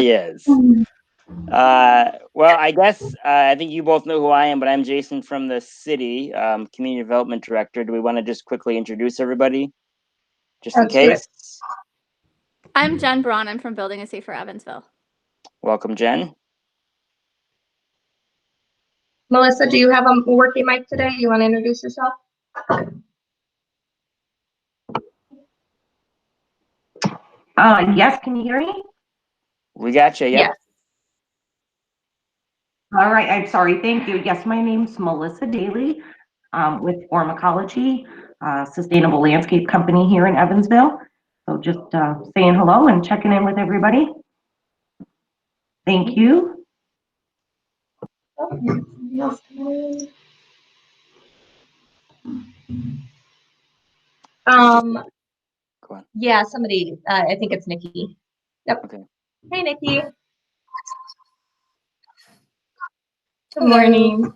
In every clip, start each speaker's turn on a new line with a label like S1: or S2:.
S1: Yes. Well, I guess I think you both know who I am, but I'm Jason from the city, Community Development Director. Do we want to just quickly introduce everybody, just in case?
S2: I'm Jen Braun. I'm from Building a Safer Evansville.
S1: Welcome, Jen.
S3: Melissa, do you have a working mic today? You want to introduce yourself?
S4: Yes, can you hear me?
S1: We got you, yep.
S3: Yes.
S4: All right, I'm sorry, thank you. Yes, my name's Melissa Daly with Form Ecology, Sustainable Landscape Company here in Evansville. So just saying hello and checking in with everybody. Thank you.
S1: Go on.
S3: Yeah, somebody, I think it's Nikki. Yep.
S1: Okay.
S3: Hey, Nikki. Good morning.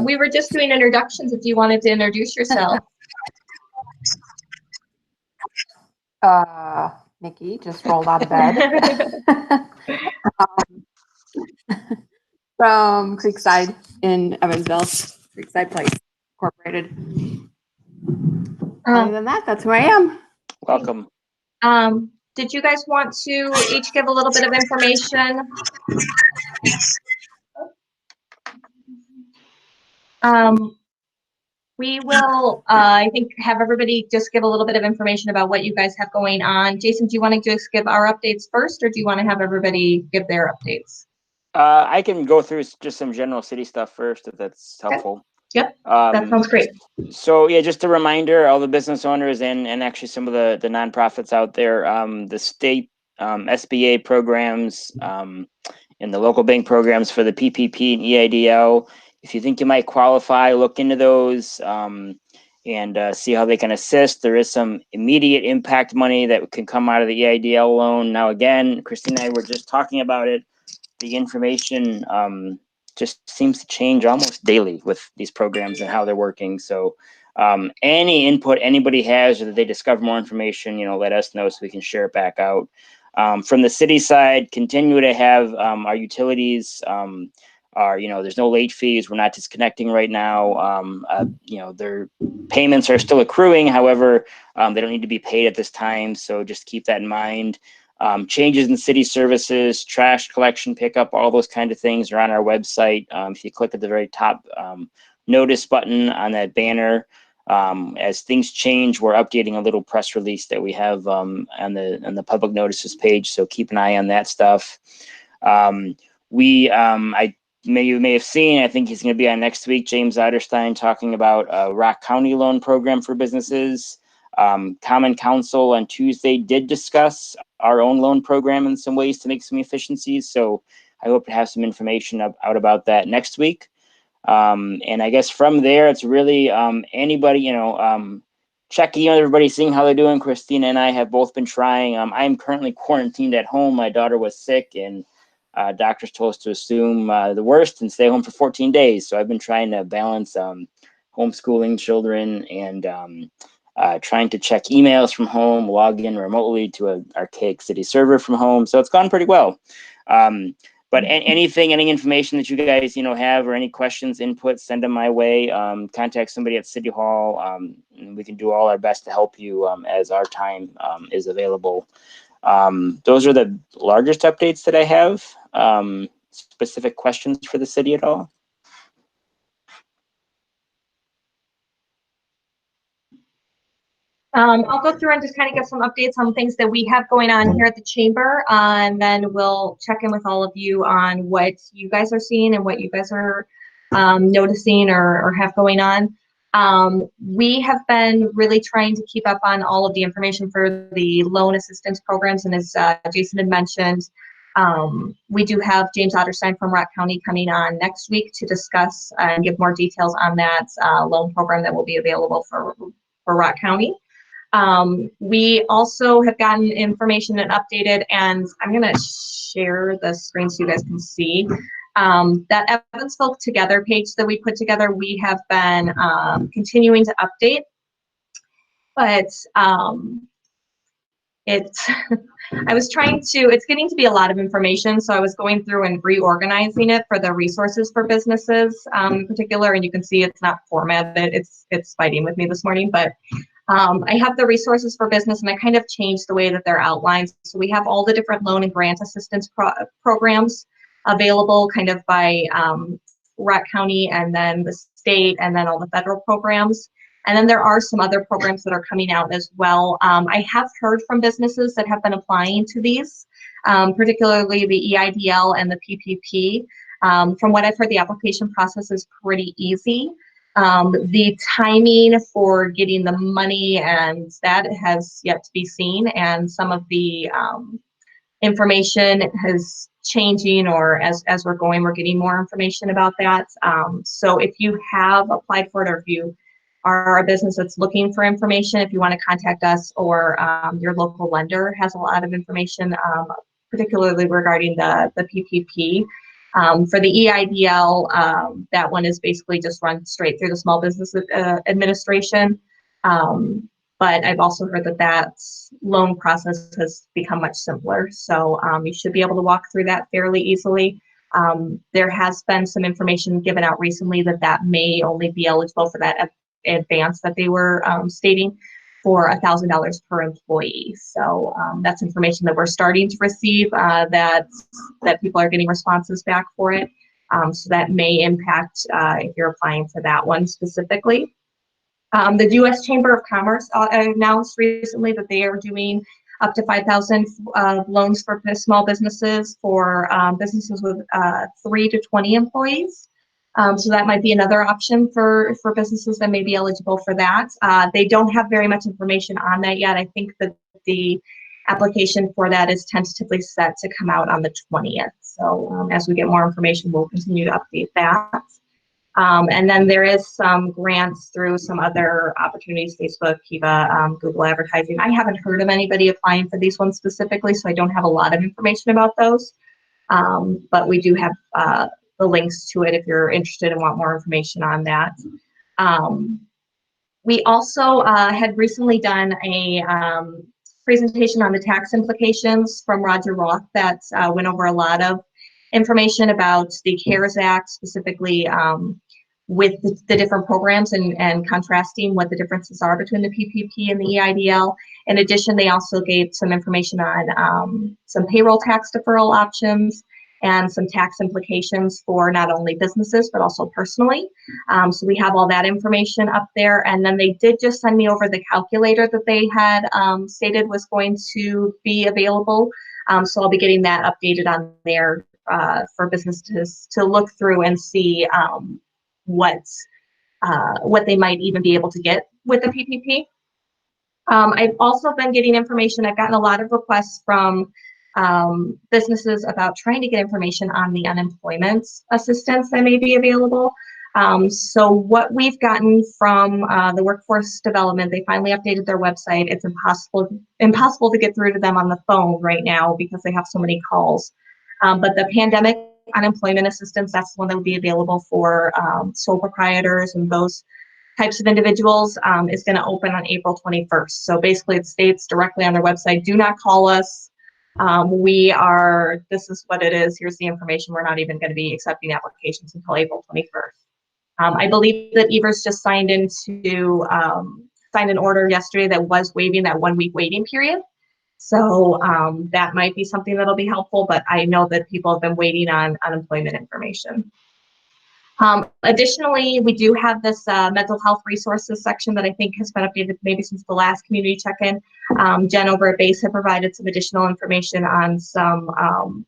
S3: We were just doing introductions if you wanted to introduce yourself.
S5: Nikki just rolled out of bed. From Creekside in Evansville, Creekside Place Incorporated. Other than that, that's who I am.
S1: Welcome.
S3: Did you guys want to each give a little bit of information? We will, I think, have everybody just give a little bit of information about what you guys have going on. Jason, do you want to just give our updates first, or do you want to have everybody give their updates?
S1: I can go through just some general city stuff first, if that's helpful.
S3: Okay. Yep, that sounds great.
S1: So yeah, just a reminder, all the business owners and actually some of the nonprofits out there, the state SBA programs and the local bank programs for the PPP and EIDL. If you think you might qualify, look into those and see how they can assist. There is some immediate impact money that can come out of the EIDL loan. Now, again, Christina and I were just talking about it. The information just seems to change almost daily with these programs and how they're working. So any input anybody has or that they discover more information, let us know so we can share it back out. From the city side, continue to have our utilities there's no late fees. We're not disconnecting right now. Their payments are still accruing. However, they don't need to be paid at this time. So just keep that in mind. Changes in city services, trash collection, pickup, all those kind of things are on our website. If you click at the very top notice button on that banner, as things change, we're updating a little press release that we have on the public notices page. So keep an eye on that stuff. You may have seen, I think he's going to be on next week, James Otterstein talking about a Rock County loan program for businesses. Common Council on Tuesday did discuss our own loan program and some ways to make some efficiencies. So I hope to have some information out about that next week. And I guess from there, it's really anybody, checking on everybody, seeing how they're doing. Christina and I have both been trying. I am currently quarantined at home. My daughter was sick and doctors told us to assume the worst and stay home for 14 days. So I've been trying to balance homeschooling children and trying to check emails from home, log in remotely to an archaic city server from home. So it's gone pretty well. But any information that you guys, have or any questions, input, send them my way. Contact somebody at City Hall. And we can do all our best to help you as our time is available. Those are the largest updates that I have. Specific questions for the city at all?
S3: I'll go through and just kind of give some updates on things that we have going on here at the chamber, and then we'll check in with all of you on what you guys are seeing and what you guys are noticing or have going on. We have been really trying to keep up on all of the information for the loan assistance programs, and as Jason had mentioned, we do have James Otterstein from Rock County coming on next week to discuss and give more details on that loan program that will be available for Rock County. We also have gotten information and updated, and I'm going to share the screen so you guys can see. That Evansville Together page that we put together, we have been continuing to update, but it's I was trying to, it's getting to be a lot of information, so I was going through and reorganizing it for the resources for businesses in particular, and you can see it's not formatted. It's fighting with me this morning, but I have the resources for business, and I kind of changed the way that they're outlined. So we have all the different loan and grant assistance programs available kind of by Rock County, and then the state, and then all the federal programs. And then there are some other programs that are coming out as well. I have heard from businesses that have been applying to these, particularly the EIDL and the PPP. From what I've heard, the application process is pretty easy. The timing for getting the money and that has yet to be seen, and some of the information is changing, or as we're going, we're getting more information about that. So if you have applied for it, or if you are a business that's looking for information, if you want to contact us, or your local lender has a lot of information, particularly regarding the PPP. For the EIDL, that one is basically just run straight through the Small Business Administration. But I've also heard that that loan process has become much simpler. So you should be able to walk through that fairly easily. There has been some information given out recently that that may only be eligible for that advance that they were stating for $1,000 per employee. So that's information that we're starting to receive, that people are getting responses back for it. So that may impact if you're applying for that one specifically. The U.S. Chamber of Commerce announced recently that they are doing up to 5,000 loans for small businesses, for businesses with 3 to 20 employees. So that might be another option for businesses that may be eligible for that. They don't have very much information on that yet. I think that the application for that is tentatively set to come out on the 20th. So as we get more information, we'll continue to update that. And then there is some grants through some other opportunities, Facebook, Kiva, Google advertising. I haven't heard of anybody applying for these ones specifically, so I don't have a lot of information about those. But we do have the links to it if you're interested and want more information on that. We also had recently done a presentation on the tax implications from Roger Roth that went over a lot of information about the CARES Act, specifically with the different programs, and contrasting what the differences are between the PPP and the EIDL. In addition, they also gave some information on some payroll tax deferral options and some tax implications for not only businesses, but also personally. So we have all that information up there. And then they did just send me over the calculator that they had stated was going to be available. So I'll be getting that updated on there for businesses to look through and see what they might even be able to get with the PPP. I've also been getting information. I've gotten a lot of requests from businesses about trying to get information on the unemployment assistance that may be available. So what we've gotten from the workforce development, they finally updated their website. It's impossible to get through to them on the phone right now because they have so many calls. But the pandemic unemployment assistance, that's the one that would be available for sole proprietors and those types of individuals, is going to open on April 21st. So basically it states directly on their website, do not call us. This is what it is. Here's the information. We're not even going to be accepting applications until April 21st. I believe that Evers just signed an order yesterday that was waiving that 1 week waiting period. So that might be something that'll be helpful, but I know that people have been waiting on unemployment information. Additionally, we do have this mental health resources section that I think has been updated maybe since the last community check-in. Jen over at BASE had provided some additional information on some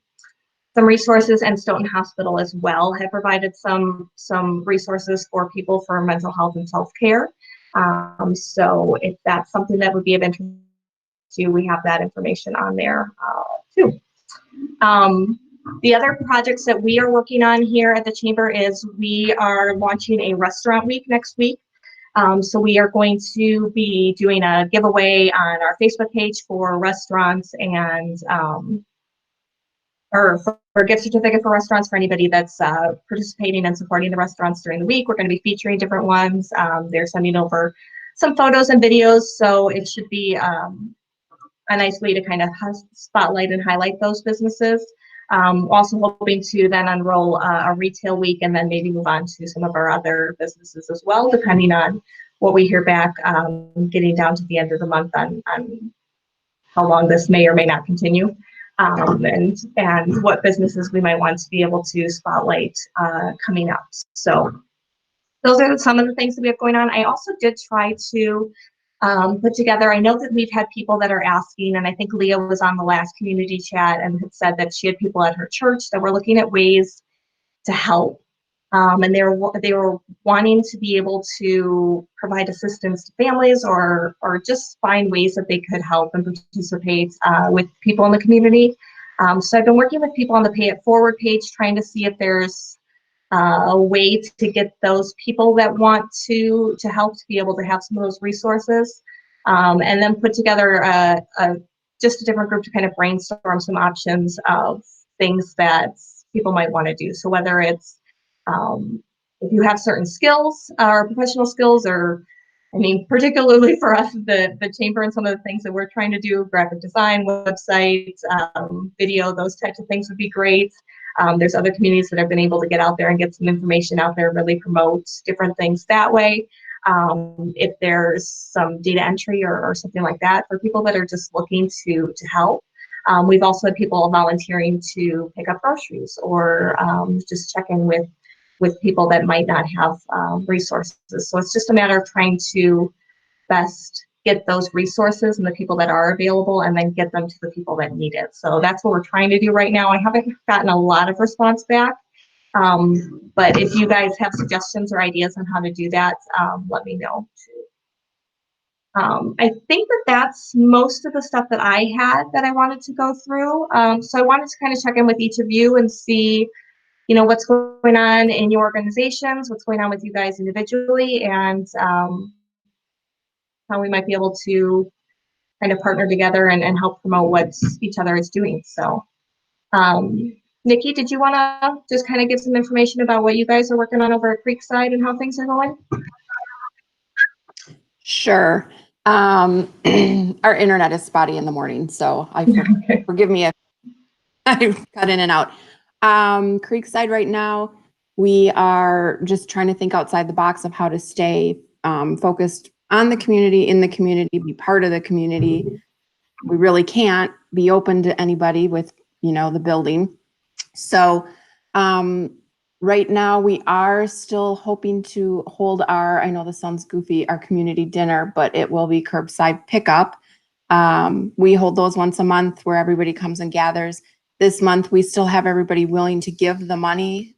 S3: resources, and Stoughton Hospital as well had provided some resources for people for mental health and self-care. So if that's something that would be of interest to you, we have that information on there too. The other projects that we are working on here at the Chamber is we are launching a restaurant week next week. So we are going to be doing a giveaway on our Facebook page for restaurants and or for a gift certificate for restaurants for anybody that's participating and supporting the restaurants during the week. We're going to be featuring different ones. They're sending over some photos and videos, so it should be a nice way to kind of spotlight and highlight those businesses. Also hoping to then unroll a retail week and then maybe move on to some of our other businesses as well, depending on what we hear back, getting down to the end of the month on how long this may or may not continue, and what businesses we might want to be able to spotlight coming up. So those are some of the things that we have going on. I also did try to put together, I know that we've had people that are asking, and I think Leah was on the last community chat and had said that she had people at her church that were looking at ways to help. And they were wanting to be able to provide assistance to families or just find ways that they could help and participate with people in the community. So I've been working with people on the Pay It Forward page, trying to see if there's a way to get those people that want to help to be able to have some of those resources, and then put together just a different group to kind of brainstorm some options of things that people might want to do. So whether it's if you have certain skills or professional skills, or I mean, particularly for us, the chamber and some of the things that we're trying to do, graphic design, websites, video, those types of things would be great. There's other communities that have been able to get out there and get some information out there, really promote different things that way. If there's some data entry or something like that for people that are just looking to help. We've also had people volunteering to pick up groceries or just check in with people that might not have resources. So it's just a matter of trying to best get those resources and the people that are available and then get them to the people that need it. So that's what we're trying to do right now. I haven't gotten a lot of response back, but if you guys have suggestions or ideas on how to do that, let me know too. I think that's most of the stuff that I had that I wanted to go through. So I wanted to kind of check in with each of you and see, you know, what's going on in your organizations, what's going on with you guys individually, and how we might be able to kind of partner together and help promote what each other is doing. So, Nikki, did you want to just kind of give some information about what you guys are working on over at Creekside and how things are going?
S5: Sure. Our internet is spotty in the morning, so forgive me if I cut in and out. Creekside right now, we are just trying to think outside the box of how to stay focused on the community, in the community, be part of the community. We really can't be open to anybody with, you know, the building. So right now we are still hoping to hold our, I know this sounds goofy, our community dinner, but it will be curbside pickup. We hold those once a month where everybody comes and gathers. This month, we still have everybody willing to give the money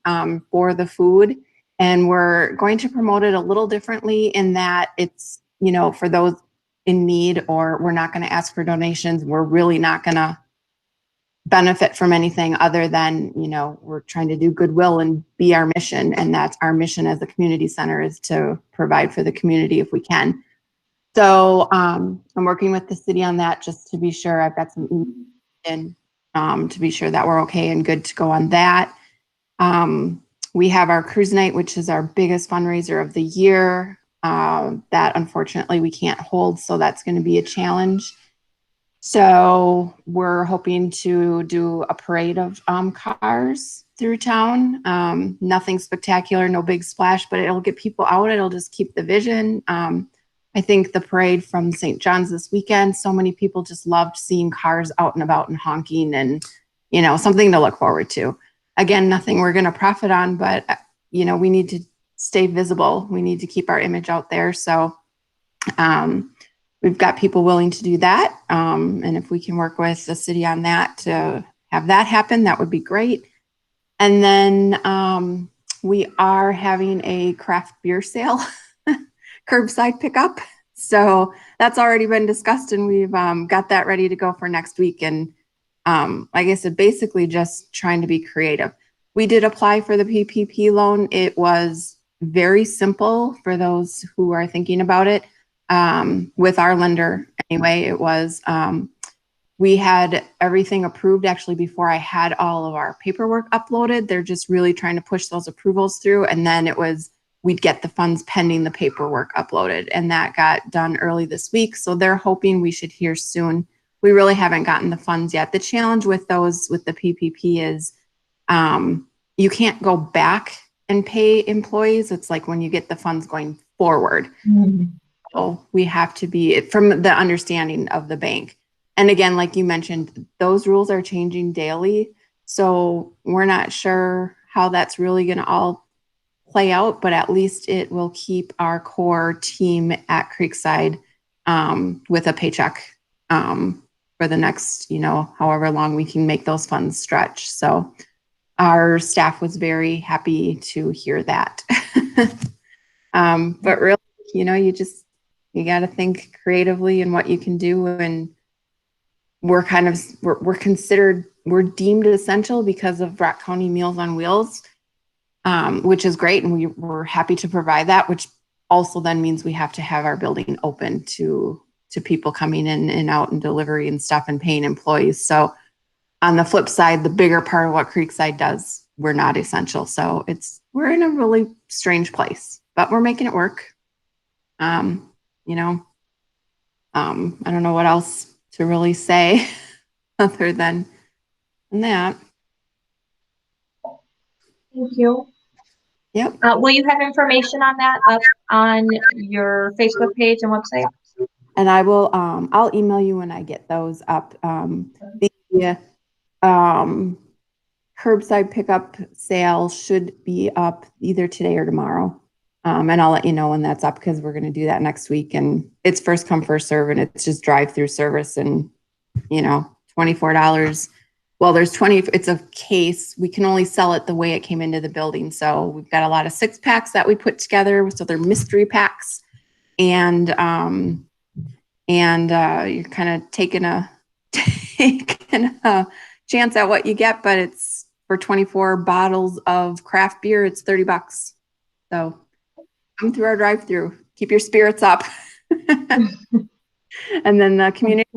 S5: for the food. And we're going to promote it a little differently in that it's, you know, for those in need, or we're not going to ask for donations. We're really not going to benefit from anything other than, you know, we're trying to do goodwill and be our mission. And that's our mission as a community center, is to provide for the community if we can. So I'm working with the city on that just to be sure. I've got some in to be sure that we're okay and good to go on that. We have our cruise night, which is our biggest fundraiser of the year. That unfortunately we can't hold, so that's going to be a challenge. So we're hoping to do a parade of cars through town. Nothing spectacular, no big splash, but it'll get people out. It'll just keep the vision. I think the parade from St. John's this weekend, so many people just loved seeing cars out and about and honking, and, you know, something to look forward to. Again, nothing we're going to profit on, but, you know, we need to stay visible. We need to keep our image out there. So we've got people willing to do that. And if we can work with the city on that to have that happen, that would be great. And then we are having a craft beer sale. Curbside pickup. So that's already been discussed, and we've got that ready to go for next week. And like I said, basically just trying to be creative. We did apply for the PPP loan. It was very simple for those who are thinking about it. With our lender, anyway, it was, we had everything approved actually before I had all of our paperwork uploaded. They're just really trying to push those approvals through. And then it was, we'd get the funds pending the paperwork uploaded, and that got done early this week. So they're hoping we should hear soon we really haven't gotten the funds yet. The challenge with those, with the PPP is you can't go back and pay employees. It's like when you get the funds going forward.
S3: Mhm.
S5: So we have to be, from the understanding of the bank. And again, like you mentioned, those rules are changing daily. So we're not sure how that's really going to all play out, but at least it will keep our core team at Creekside with a paycheck for the next, however long we can make those funds stretch. So our staff was very happy to hear that. But really, you got to think creatively in what you can do. And we're deemed essential because of Rock County Meals on Wheels, which is great. And we're happy to provide that, which also then means we have to have our building open to people coming in and out and delivery and stuff and paying employees. So on the flip side, the bigger part of what Creekside does, we're not essential. So we're in a really strange place, but we're making it work. I don't know what else to really say other than that.
S3: Thank you.
S5: Yep.
S3: Will you have information on that up on your Facebook page and website?
S5: And I will, I'll email you when I get those up. The curbside pickup sale should be up either today or tomorrow. And I'll let you know when that's up because we're going to do that next week. And it's first come, first serve, and it's just drive-through service and, $24. Well, there's 20, it's a case. We can only sell it the way it came into the building. So we've got a lot of 6-packs that we put together. So they're mystery packs. And you're kind of taking a chance at what you get, but it's for 24 bottles of craft beer, it's $30. So come through our drive-through, keep your spirits up. And then the community,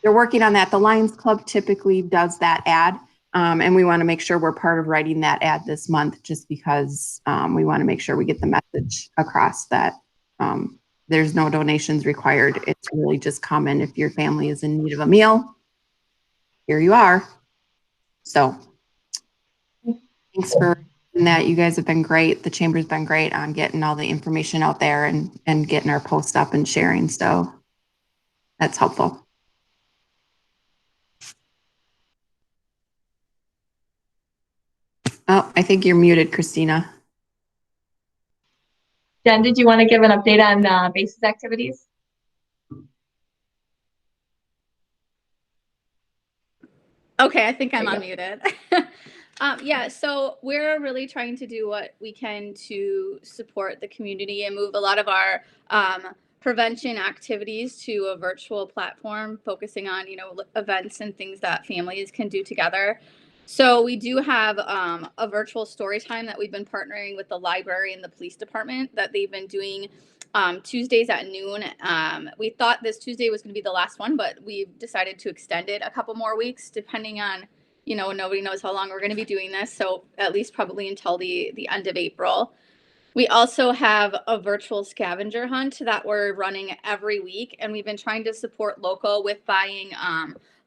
S5: they're working on that. The Lions Club typically does that ad. And we want to make sure we're part of writing that ad this month, just because we want to make sure we get the message across that there's no donations required. It's really just common if your family is in need of a meal. Here you are. So thanks for that. You guys have been great. The chamber's been great on getting all the information out there and getting our posts up and sharing. So that's helpful. Oh, I think you're muted, Christina.
S3: Jen, did you want to give an update on BASES activities?
S2: Okay, I think I'm unmuted. Yeah, so we're really trying to do what we can to support the community and move a lot of our prevention activities to a virtual platform, focusing on, events and things that families can do together. So we do have a virtual story time that we've been partnering with the library and the police department that they've been doing Tuesdays at noon. We thought this Tuesday was going to be the last one, but we've decided to extend it a couple more weeks, depending on, nobody knows how long we're going to be doing this. So at least probably until the end of April. We also have a virtual scavenger hunt that we're running every week, and we've been trying to support local with buying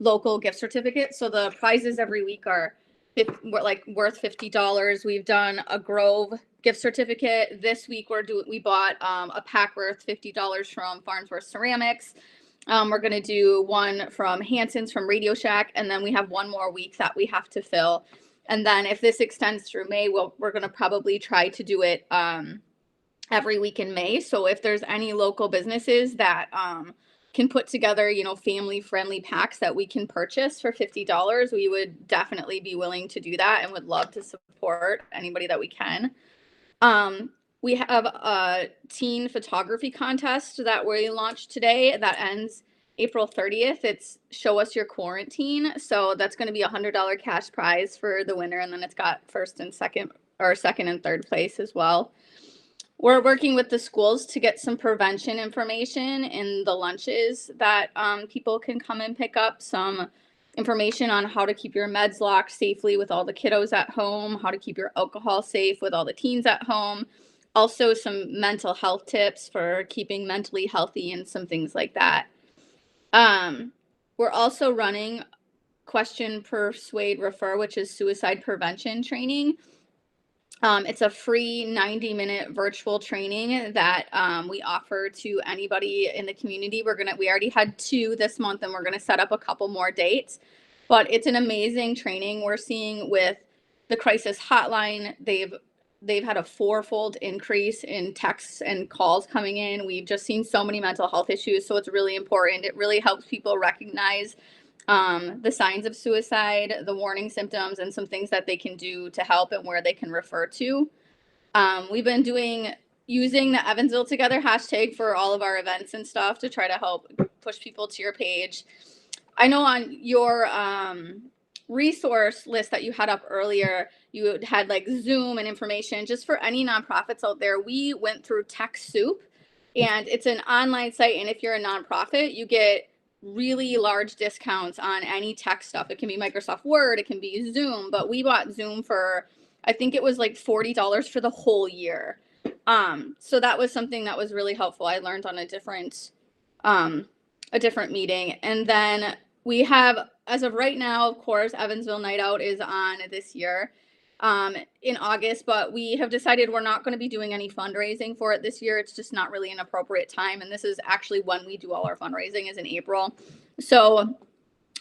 S2: local gift certificates. So the prizes every week are worth $50. We've done a Grove gift certificate. This week we bought a pack worth $50 from Farnsworth Ceramics. We're going to do one from Hanson's from Radio Shack, and then we have one more week that we have to fill. And then if this extends through May, we're going to probably try to do it every week in May. So if there's any local businesses that can put together, family-friendly packs that we can purchase for $50, we would definitely be willing to do that and would love to support anybody that we can. We have a teen photography contest that we launched today that ends April 30th. It's Show Us Your Quarantine. So that's going to be $100 cash prize for the winner. And then it's got second and third place as well. We're working with the schools to get some prevention information in the lunches that people can come and pick up, some information on how to keep your meds locked safely with all the kiddos at home, how to keep your alcohol safe with all the teens at home. Also some mental health tips for keeping mentally healthy and some things like that. We're also running Question, Persuade, Refer, which is suicide prevention training. It's a free 90-minute virtual training that we offer to anybody in the community. We already had 2 this month, and we're gonna set up a couple more dates. But it's an amazing training. We're seeing with the crisis hotline, they've had a 4-fold increase in texts and calls coming in. We've just seen so many mental health issues, so it's really important. It really helps people recognize the signs of suicide, the warning symptoms, and some things that they can do to help and where they can refer to. We've been using the Evansville Together hashtag for all of our events and stuff to try to help push people to your page. I know on your resource list that you had up earlier, you had like Zoom and information. Just for any nonprofits out there, we went through TechSoup, and it's an online site. And if you're a nonprofit, you get really large discounts on any tech stuff. It can be Microsoft Word, it can be Zoom, but we bought Zoom for, I think it was like $40 for the whole year. So that was something that was really helpful. I learned on a different meeting. And then we have, as of right now, of course, Evansville Night Out is on this year in August, but we have decided we're not going to be doing any fundraising for it this year. It's just not really an appropriate time. And this is actually when we do all our fundraising, is in April. So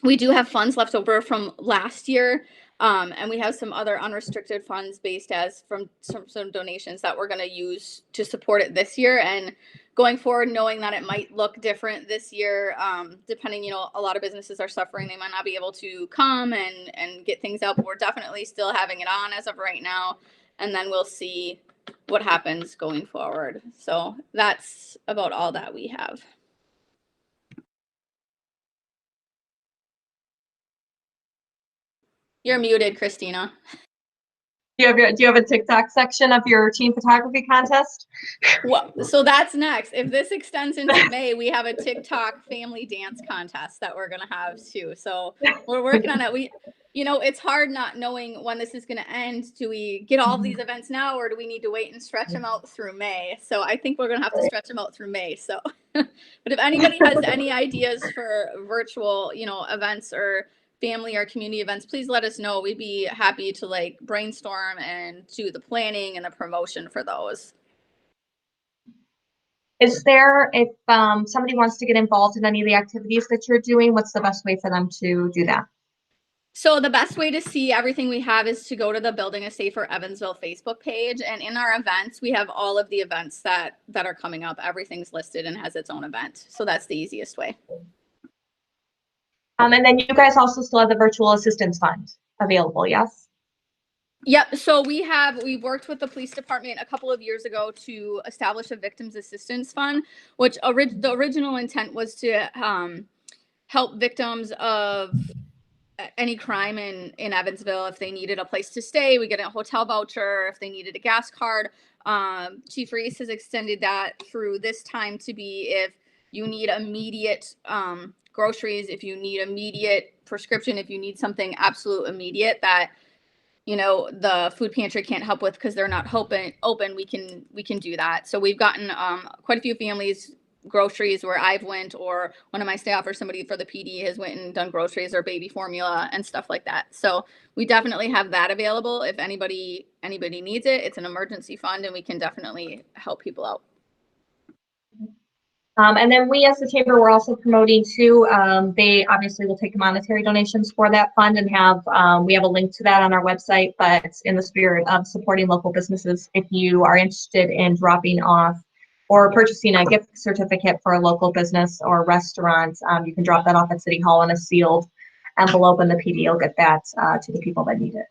S2: we do have funds left over from last year. And we have some other unrestricted funds based as from some donations that we're going to use to support it this year. And going forward, knowing that it might look different this year, depending, you know, a lot of businesses are suffering. They might not be able to come and get things out, but we're definitely still having it on as of right now. And then we'll see what happens going forward. So that's about all that we have. You're muted, Christina.
S3: Do you have a TikTok section of your team photography contest?
S2: Well, so that's next. If this extends into May, we have a TikTok family dance contest that we're gonna have too. So we're working on it. It's hard not knowing when this is gonna end. Do we get all of these events now, or do we need to wait and stretch them out through May? So I think we're gonna have to stretch them out through May. So, but if anybody has any ideas for virtual, events or family or community events, please let us know. We'd be happy to like brainstorm and do the planning and the promotion for those.
S3: Is there, if somebody wants to get involved in any of the activities that you're doing, what's the best way for them to do that?
S2: So the best way to see everything we have is to go to the Building a Safer Evansville Facebook page. And in our events, we have all of the events that are coming up. Everything's listed and has its own event. So that's the easiest way.
S3: And then you guys also still have the Virtual Assistance Fund available, yes?
S2: Yep. So we've worked with the police department a couple of years ago to establish a Victims Assistance Fund, which the original intent was to help victims of any crime in Evansville. If they needed a place to stay, we get a hotel voucher. If they needed a gas card, Chief Reese has extended that through this time to be if you need immediate groceries, if you need immediate prescription, if you need something absolute immediate that the food pantry can't help with because they're not open, we can do that. So we've gotten quite a few families groceries where I've went, or one of my staff or somebody for the PD has went and done groceries or baby formula and stuff like that. So we definitely have that available if anybody needs it. It's an emergency fund and we can definitely help people out.
S3: And then we as the chamber, we're also promoting too, they obviously will take monetary donations for that fund and we have a link to that on our website, but it's in the spirit of supporting local businesses. If you are interested in dropping off or purchasing a gift certificate for a local business or restaurant, you can drop that off at City Hall in a sealed envelope and the PD will get that to the people that need it.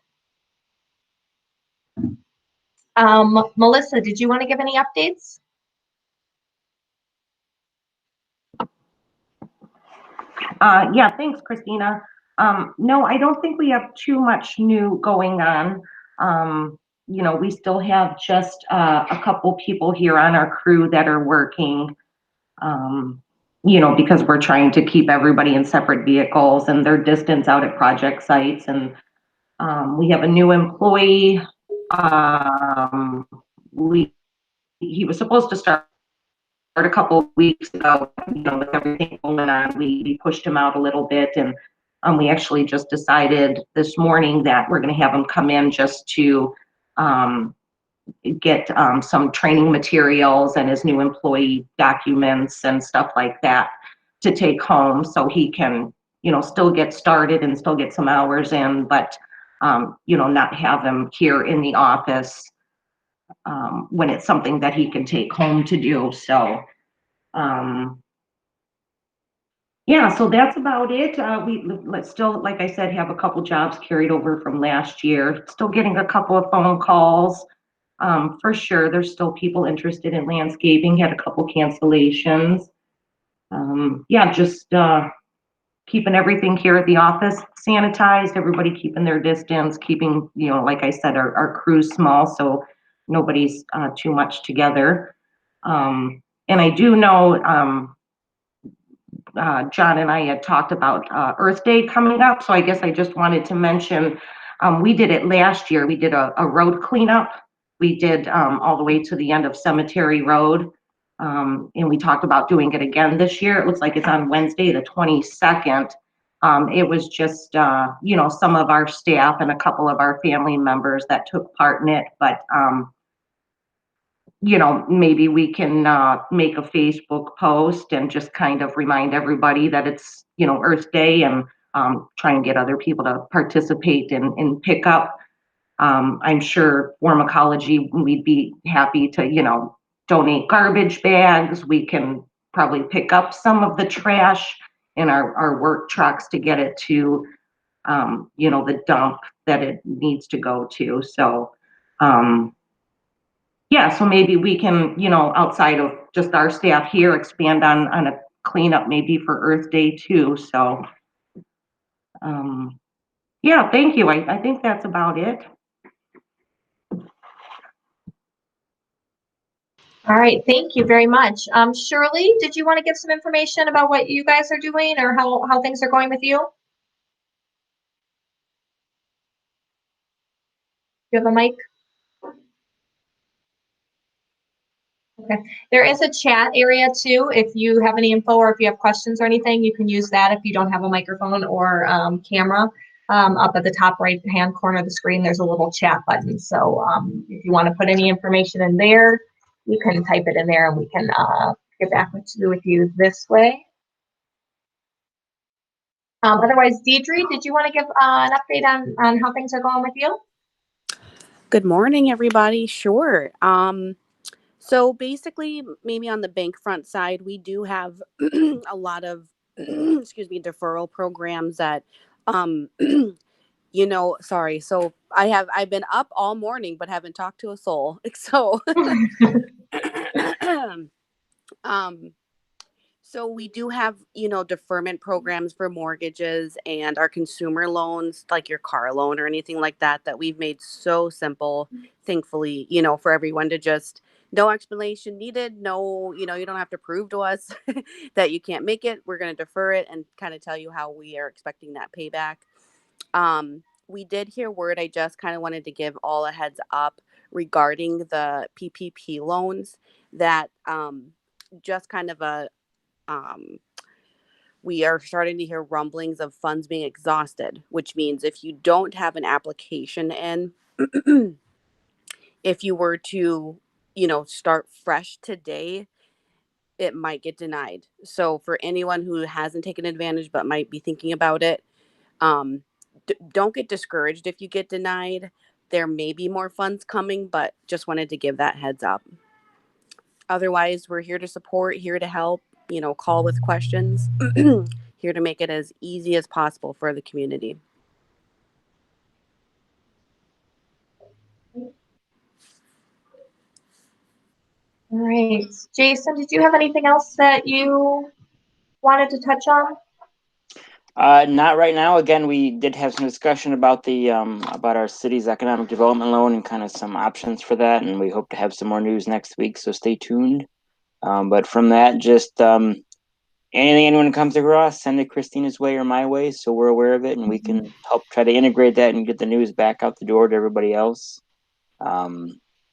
S3: Melissa, did you want to give any updates?
S4: Yeah, thanks, Christina. No, I don't think we have too much new going on. We still have just a couple people here on our crew that are working, because we're trying to keep everybody in separate vehicles and their distance out at project sites. And we have a new employee. He was supposed to start a couple of weeks ago, with everything going on, we pushed him out a little bit, and we actually just decided this morning that we're going to have him come in just to get some training materials and his new employee documents and stuff like that to take home, so he can, still get started and still get some hours in, but not have him here in the office when it's something that he can take home to do. So yeah, so that's about it. Let's still, like I said, have a couple jobs carried over from last year. Still getting a couple of phone calls. For sure, there's still people interested in landscaping. Had a couple cancellations. Yeah, just keeping everything here at the office sanitized. Everybody keeping their distance. Keeping, like I said, our crew's small, so nobody's too much together. And I do know. John and I had talked about Earth Day coming up, so I guess I just wanted to mention, we did it last year. We did a road cleanup. We did all the way to the end of Cemetery Road, and we talked about doing it again this year. It looks like it's on Wednesday, the 22nd. It was just, some of our staff and a couple of our family members that took part in it, but maybe we can make a Facebook post and just kind of remind everybody that it's, Earth Day, and try and get other people to participate and pick up. I'm sure Form Ecology, we'd be happy to, donate garbage bags. We can probably pick up some of the trash in our work trucks to get it to, the dump that it needs to go to. So, yeah, so maybe we can, outside of just our staff here, expand on a cleanup maybe for Earth Day too. So, yeah, thank you. I think that's about it.
S3: All right, thank you very much. Shirley, did you want to give some information about what you guys are doing or how things are going with you? You have a mic? Okay. There is a chat area too. If you have any info or if you have questions or anything, you can use that if you don't have a microphone or camera. Up at the top right hand corner of the screen, there's a little chat button. So if you want to put any information in there, you can type it in there and we can get back with you this way. Otherwise, Deidre, did you want to give an update on how things are going with you?
S6: Good morning, everybody. Sure. So basically, maybe on the bank front side, we do have a lot of, deferral programs that, sorry. So I've been up all morning, but haven't talked to a soul. So, so we do have, deferment programs for mortgages and our consumer loans, like your car loan or anything like that, that we've made so simple, thankfully, for everyone to just, no explanation needed. No, you don't have to prove to us that you can't make it. We're going to defer it and kind of tell you how we are expecting that payback. We did hear word. I just kind of wanted to give all a heads up regarding the PPP loans that just kind of we are starting to hear rumblings of funds being exhausted, which means if you don't have an application in, if you were to, start fresh today, it might get denied. So for anyone who hasn't taken advantage but might be thinking about it, don't get discouraged if you get denied. There may be more funds coming, but just wanted to give that heads up. Otherwise, we're here to support, here to help, call with questions, here to make it as easy as possible for the community.
S3: All right, Jason, did you have anything else that you wanted to touch on?
S1: Not right now. Again, we did have some discussion about the about our city's economic development loan and kind of some options for that, and we hope to have some more news next week. So stay tuned. But from that, just anything anyone comes across, send it Christina's way or my way, so we're aware of it and we can help try to integrate that and get the news back out the door to everybody else.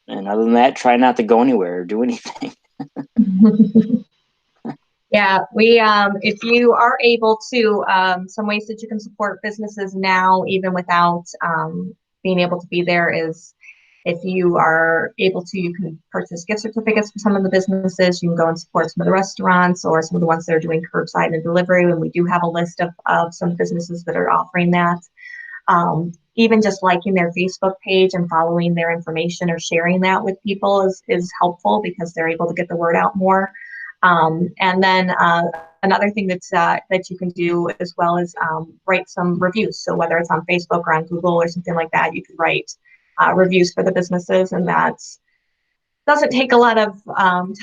S1: And other than that, try not to go anywhere or do anything.
S3: Yeah, we if you are able to, some ways that you can support businesses now, even without being able to be there, is if you are able to, you can purchase gift certificates for some of the businesses. You can go and support some of the restaurants or some of the ones that are doing curbside and delivery. And we do have a list of some businesses that are offering that. Even just liking their Facebook page and following their information or sharing that with people is helpful because they're able to get the word out more. And then another thing that you can do as well is write some reviews. So whether it's on Facebook or on Google or something like that, you could write reviews for the businesses, and that doesn't take a lot of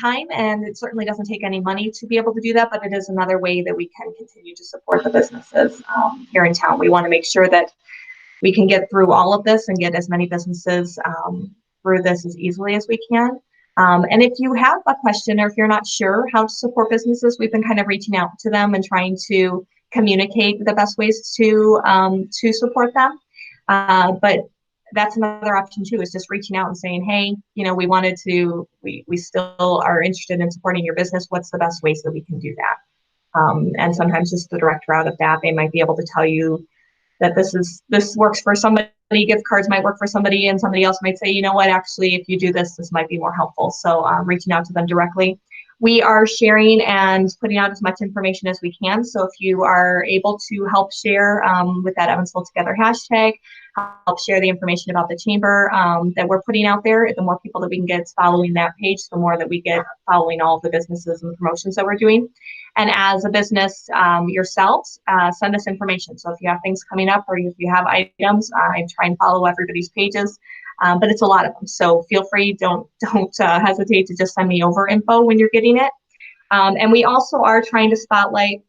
S3: time, and it certainly doesn't take any money to be able to do that, but it is another way that we can continue to support the businesses here in town. We want to make sure that we can get through all of this and get as many businesses through this as easily as we can. And if you have a question or if you're not sure how to support businesses, we've been kind of reaching out to them and trying to communicate the best ways to support them. But that's another option too, is just reaching out and saying, hey, you know, we still are interested in supporting your business. What's the best ways that we can do that? And sometimes just the direct route of that, they might be able to tell you that this works for somebody, gift cards might work for somebody, and somebody else might say, you know what, actually, if you do this, this might be more helpful. So reaching out to them directly. We are sharing and putting out as much information as we can. So if you are able to help share with that Evansville Together hashtag, help share the information about the chamber that we're putting out there, the more people that we can get following that page, the more that we get following all of the businesses and the promotions that we're doing. And as a business yourselves, send us information. So if you have things coming up or if you have items, I try and follow everybody's pages, but it's a lot of them. So feel free, don't hesitate to just send me over info when you're getting it. And we also are trying to spotlight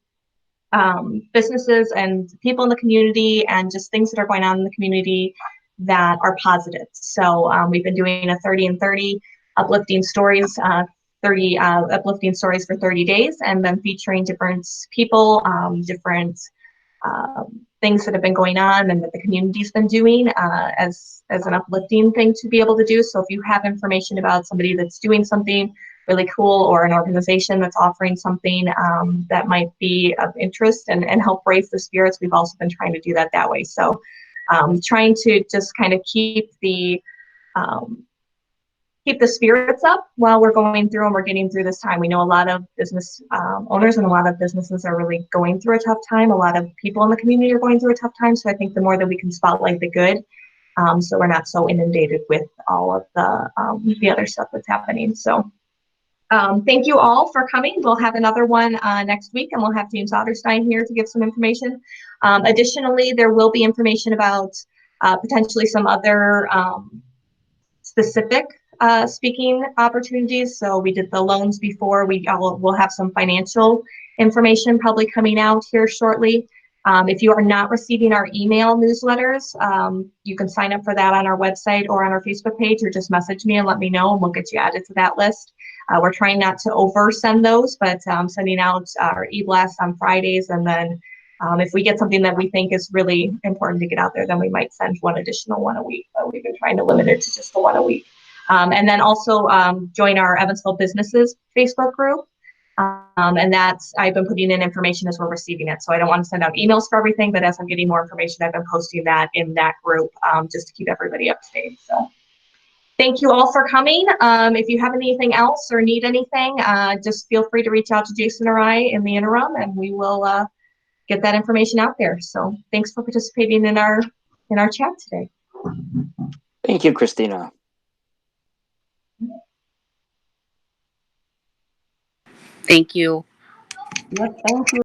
S3: businesses and people in the community and just things that are going on in the community that are positive. So we've been doing a 30 and 30 uplifting stories, 30 uplifting stories for 30 days, and then featuring different people, different things that have been going on and that the community's been doing as an uplifting thing to be able to do. So if you have information about somebody that's doing something really cool or an organization that's offering something that might be of interest and help raise the spirits, we've also been trying to do that way. So trying to just kind of keep the spirits up while we're going through and we're getting through this time. We know a lot of business owners and a lot of businesses are really going through a tough time. A lot of people in the community are going through a tough time. So I think the more that we can spotlight the good, so we're not so inundated with all of the other stuff that's happening. So thank you all for coming. We'll have another one next week, and we'll have James Otterstein here to give some information. Additionally, there will be information about potentially some other specific speaking opportunities. So we did the loans before. We'll have some financial information probably coming out here shortly. If you are not receiving our email newsletters, you can sign up for that on our website or on our Facebook page, or just message me and let me know, and we'll get you added to that list. We're trying not to oversend those, but sending out our e-blasts on Fridays, and then if we get something that we think is really important to get out there, then we might send one additional one a week, but we've been trying to limit it to just the one a week. And then also join our Evansville Businesses Facebook group. And that's, I've been putting in information as we're receiving it. So I don't want to send out emails for everything, but as I'm getting more information, I've been posting that in that group just to keep everybody up to date. So thank you all for coming. If you have anything else or need anything, just feel free to reach out to Jason or I in the interim, and we will get that information out there. So thanks for participating in our chat today.
S1: Thank you, Christina.
S6: Thank you.
S4: Yep, thank you.